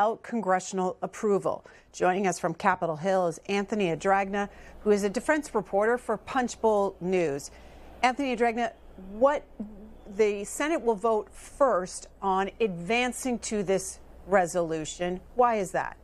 without congressional approval. Joining us from Capitol Hill is Anthony Adragna, who is a defense reporter for Punchbowl News. Anthony Adragna, what the Senate will vote first on advancing to this resolution. Why is that?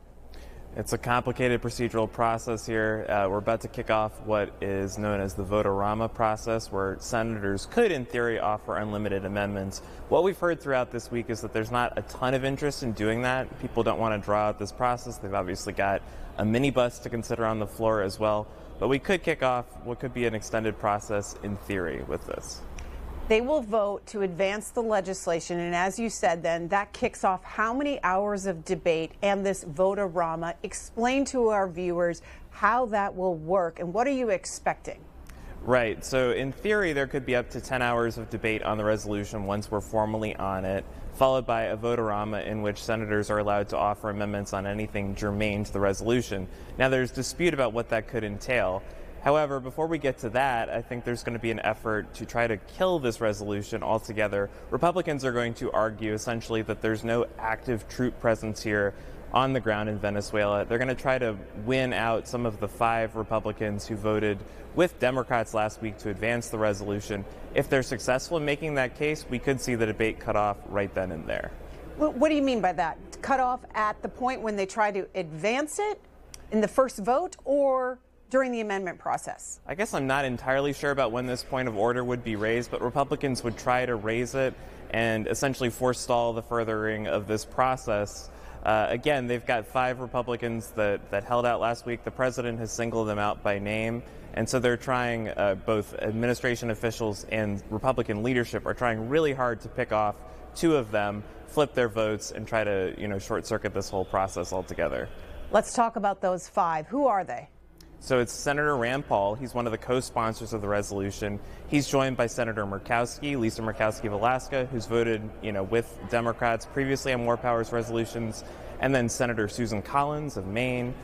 It's a complicated procedural process here. We're about to kick off what is known as the vote-a-rama process, where senators could, in theory, offer unlimited amendments. What we've heard throughout this week is that there's not a ton of interest in doing that. People don't want to draw out this process. They've obviously got a minibus to consider on the floor as well. But we could kick off what could be an extended process in theory with this. They will vote to advance the legislation, and as you said, then that kicks off how many hours of debate and this vote-a-rama. Explain to our viewers how that will work, and what are you expecting? Right. So in theory, there could be up to 10 hours of debate on the resolution once we're formally on it, followed by a vote-a-rama in which senators are allowed to offer amendments on anything germane to the resolution. Now, there's dispute about what that could entail. However, before we get to that, I think there's going to be an effort to try to kill this resolution altogether. Republicans are going to argue essentially that there's no active troop presence here on the ground in Venezuela. They're going to try to win out some of the 5 Republicans who voted with Democrats last week to advance the resolution. If they're successful in making that case, we could see the debate cut off right then and there. What do you mean by that? Cut off at the point when they try to advance it in the first vote, or during the amendment process? I guess I'm not entirely sure about when this point of order would be raised, but Republicans would try to raise it and essentially forestall the furthering of this process. Again, they've got 5 Republicans that held out last week. The president has singled them out by name, and so they're trying, both administration officials and Republican leadership are trying really hard to pick off 2 of them, flip their votes, and try to, short-circuit this whole process altogether. Let's talk about those 5. Who are they? So it's Senator Rand Paul. He's one of the co-sponsors of the resolution. He's joined by Senator Murkowski, Lisa Murkowski of Alaska, who's voted, with Democrats previously on War Powers resolutions, and then Senator Susan Collins of Maine,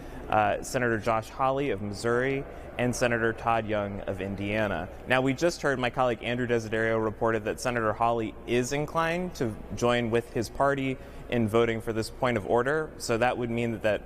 Senator Josh Hawley of Missouri, and Senator Todd Young of Indiana. Now, we just heard my colleague Andrew Desiderio reported that Senator Hawley is inclined to join with his party in voting for this point of order. So that would mean that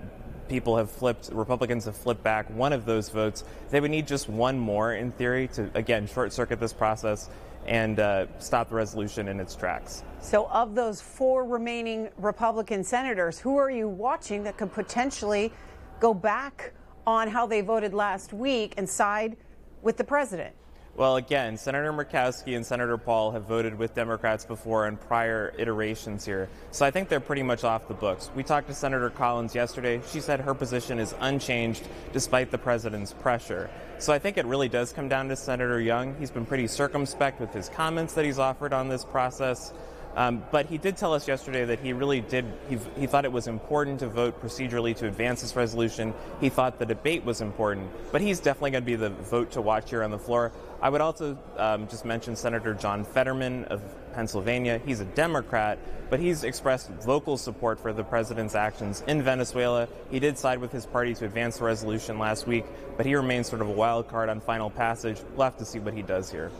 Republicans have flipped back one of those votes. They would need just one more, in theory, to, again, short-circuit this process and stop the resolution in its tracks. So of those 4 remaining Republican senators, who are you watching that could potentially go back on how they voted last week and side with the president? Well, again, Senator Murkowski and Senator Paul have voted with Democrats before in prior iterations here. So I think they're pretty much off the books. We talked to Senator Collins yesterday. She said her position is unchanged despite the president's pressure. So I think it really does come down to Senator Young. He's been pretty circumspect with his comments that he's offered on this process. But he did tell us yesterday that he thought it was important to vote procedurally to advance this resolution. He thought the debate was important, but he's definitely going to be the vote to watch here on the floor. I would also just mention Senator John Fetterman of Pennsylvania. He's a Democrat, but he's expressed vocal support for the president's actions in Venezuela. He did side with his party to advance the resolution last week, but he remains sort of a wild card on final passage. We'll have to see what he does here.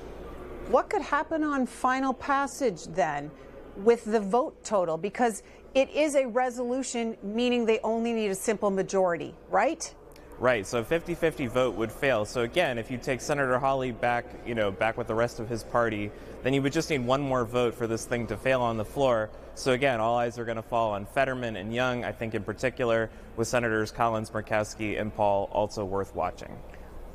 What could happen on final passage then with the vote total? Because it is a resolution, meaning they only need a simple majority, right? Right. So a 50-50 vote would fail. So again, if you take Senator Hawley back with the rest of his party, then you would just need one more vote for this thing to fail on the floor. So again, all eyes are going to fall on Fetterman and Young, I think in particular, with Senators Collins, Murkowski, and Paul also worth watching.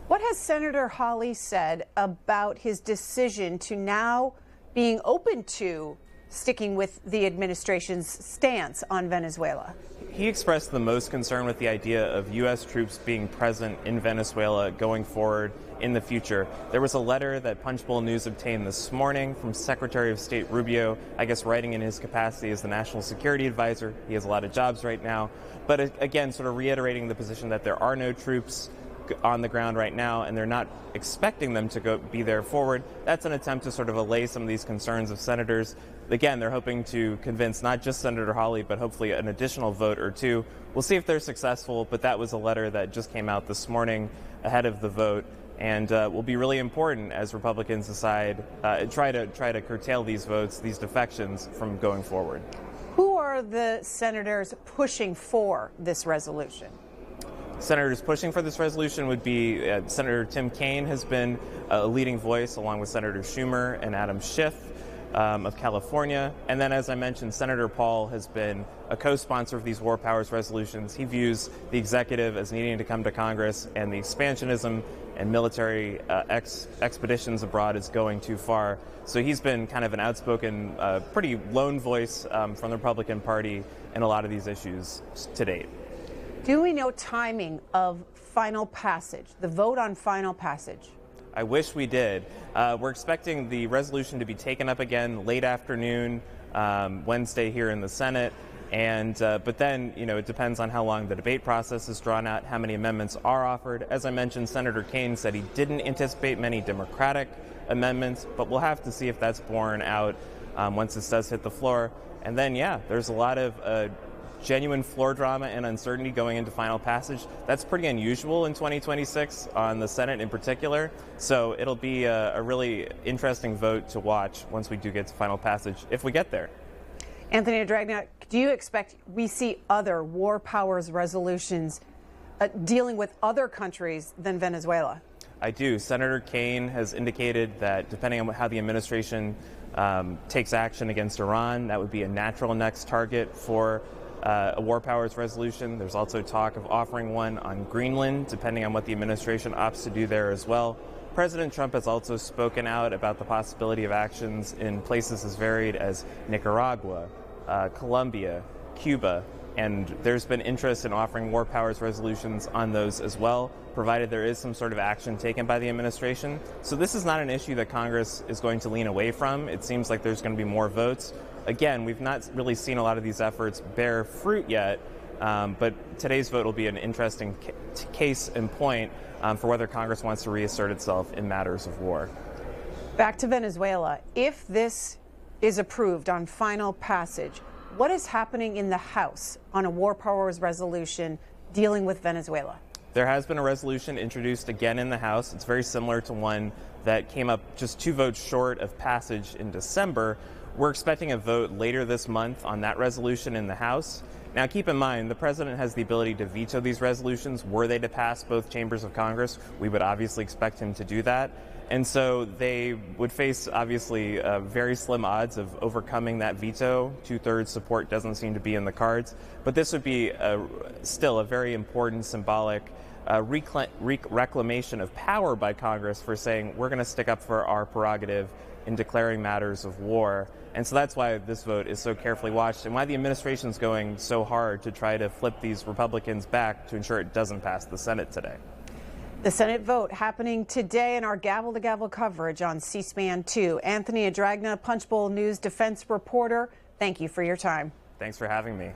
What has Senator Hawley said about his decision to now being open to sticking with the administration's stance on Venezuela? He expressed the most concern with the idea of U.S. troops being present in Venezuela going forward in the future. There was a letter that Punchbowl News obtained this morning from Secretary of State Rubio, I guess writing in his capacity as the National Security Advisor. He has a lot of jobs right now. But again, sort of reiterating the position that there are no troops on the ground right now, and they're not expecting them to be there forward. That's an attempt to sort of allay some of these concerns of senators. Again, they're hoping to convince not just Senator Hawley, but hopefully an additional vote or 2. We'll see if they're successful, but that was a letter that just came out this morning ahead of the vote, and will be really important as Republicans decide, try to curtail these votes, these defections from going forward. Who are are the senators pushing for this resolution? Senators pushing for this resolution would be Senator Tim Kaine has been a leading voice, along with Senator Schumer and Adam Schiff of California. And then, as I mentioned, Senator Paul has been a co-sponsor of these war powers resolutions. He views the executive as needing to come to Congress, and the expansionism and military expeditions abroad is going too far. So he's been kind of an outspoken, pretty lone voice from the Republican Party in a lot of these issues to date. Do we know timing of final passage, the vote on final passage? I wish we did. We're expecting the resolution to be taken up again late afternoon, Wednesday here in the Senate. And but then, it depends on how long the debate process is drawn out, how many amendments are offered. As I mentioned, Senator Kaine said he didn't anticipate many Democratic amendments, but we'll have to see if that's borne out once this does hit the floor. And then, there's a lot of genuine floor drama and uncertainty going into final passage. That's pretty unusual in 2026 on the Senate in particular. So it'll be a really interesting vote to watch once we do get to final passage, if we get there. Anthony Adragna, do you expect we see other war powers resolutions dealing with other countries than Venezuela? I do. Senator Kaine has indicated that depending on how the administration takes action against Iran, that would be a natural next target for a war powers resolution. There's also talk of offering one on Greenland, depending on what the administration opts to do there as well. President Trump has also spoken out about the possibility of actions in places as varied as Nicaragua, Colombia, Cuba, and there's been interest in offering war powers resolutions on those as well, provided there is some sort of action taken by the administration. So this is not an issue that Congress is going to lean away from. It seems like there's going to be more votes. Again, we've not really seen a lot of these efforts bear fruit yet, but today's vote will be an interesting case in point for whether Congress wants to reassert itself in matters of war. Back to Venezuela. If this is approved on final passage, what is happening in the House on a war powers resolution dealing with Venezuela? There has been a resolution introduced again in the House. It's very similar to one that came up just 2 votes short of passage in December. We're expecting a vote later this month on that resolution in the House. Now, keep in mind, the president has the ability to veto these resolutions were they to pass both chambers of Congress. We would obviously expect him to do that. And so they would face, obviously, very slim odds of overcoming that veto. 2/3 support doesn't seem to be in the cards. But this would be still a very important symbolic reclamation of power by Congress for saying we're going to stick up for our prerogative in declaring matters of war. And so that's why this vote is so carefully watched and why the administration is going so hard to try to flip these Republicans back to ensure it doesn't pass the Senate today. The Senate vote happening today in our gavel-to-gavel coverage on C-SPAN 2. Anthony Adragna, Punchbowl News Defense reporter, thank you for your time. Thanks for having me.